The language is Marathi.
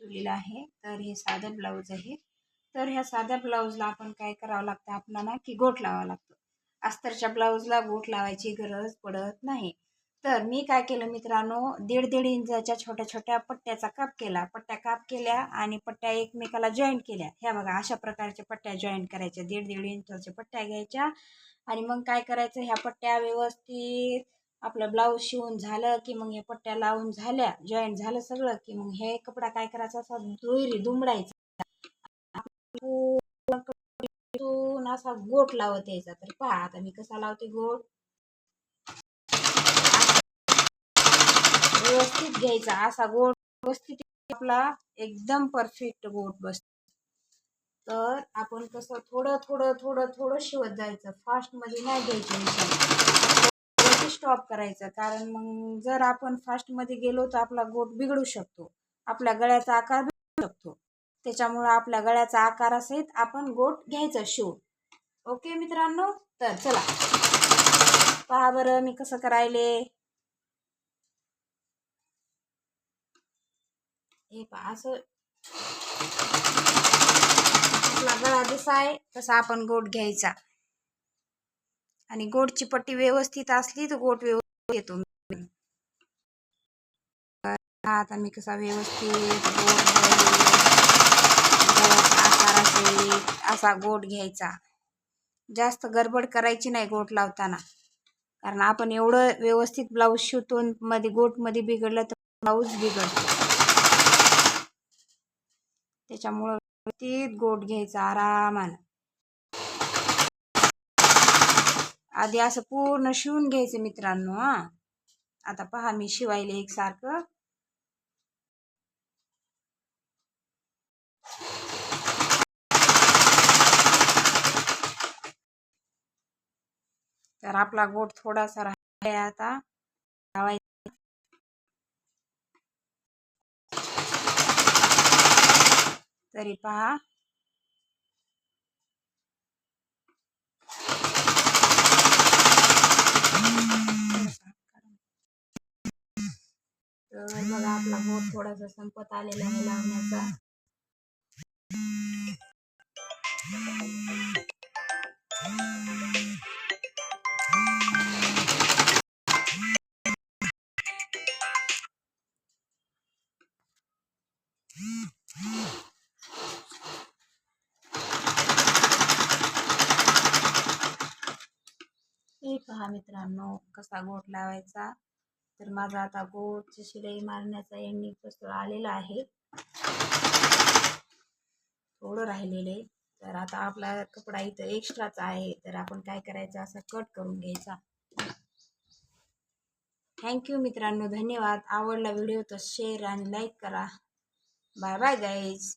शिवलेलं आहे. तर हे साधं ब्लाऊज आहे. तर ह्या साध्या ब्लाऊजला आपण काय करावं लागतं आपल्याला की गोट लावावा लागतो. अस्तरच्या ब्लाऊजला गोट लावायची गरज पडत नाही. तर मी काय केलं मित्रांनो, 1.5 इंचाच्या छोट्या छोट्या पट्ट्याचा काप केला. पट्ट्या काप केल्या आणि पट्ट्या एकमेकाला जॉईंट केल्या. ह्या बघा अशा प्रकारच्या पट्ट्या जॉईंट करायच्या. 1.5 इंचाच्या पट्ट्या घ्यायच्या आणि मग काय करायचं, ह्या पट्ट्या व्यवस्थित आपलं ब्लाऊज शिवून झालं की मग हे पट्ट्या लावून झाल्या, जॉईंट झालं सगळं की मग हे कपडा काय करायचा, असा दुहेरी दुमडायचा. असा गोट लावत यायचा. तर पहा आता मी कसा लावते गोट. व्यवस्थित घ्यायचा असा गोट, व्यवस्थित आपला एकदम परफेक्ट गोट बसतो. तर आपण कसं थोडं थोडं थोडं थोडं शिवत जायचं, फास्टमध्ये नाही घ्यायचं. स्टॉप करायचं, कारण मग जर आपण फास्टमध्ये गेलो तर आपला गोट बिघडू शकतो, आपल्या गळ्याचा आकार बिघडू शकतो. त्याच्यामुळं आपल्या गळ्याचा आकारासहित आपण गोट घ्यायचं शिवून. ओके मित्रांनो, तर चला पहा बरं मी कसं करायले. हे पहा असं आपला गळा जसा आहे तसा आपण गोट घ्यायचा आणि गोटची पट्टी व्यवस्थित असली तर गोट व्यवस्थित येतो. आता मी कसा व्यवस्थित आकारासहित असा गोट घ्यायचा. जास्त गडबड करायची नाही गोट लावताना, कारण आपण एवढं व्यवस्थित ब्लाऊज शिवतो, मध्ये गोटमध्ये बिघडलं तर ब्लाऊज बिघडतो. त्याच्यामुळं व्यवस्थित गोट घ्यायचा आरामानं. आधी असं पूर्ण शिवून घ्यायचं मित्रांनो. आता पहा मी शिवायले एकसारखं. तर आपला गोट थोडासा राहिलाय आता लावायचा. तरी पहा तर बघा आपला गोट थोडासा संपत आलेला आहे लावण्याचा. हे पहा मित्रांनो कसा गोट लावायचा. तर माझा आता गोटची शिलाई मारण्याचा एंडिंग कसं आलेला आहे, थोडं राहिलेलं आहे. तर आता आपला कपडा इथं एक्स्ट्राचा आहे, तर आपण काय करायचं, असं कट करून घ्यायचा. थँक्यू मित्रांनो, धन्यवाद. आवडला व्हिडिओ तर शेअर आणि लाईक करा. Bye bye guys.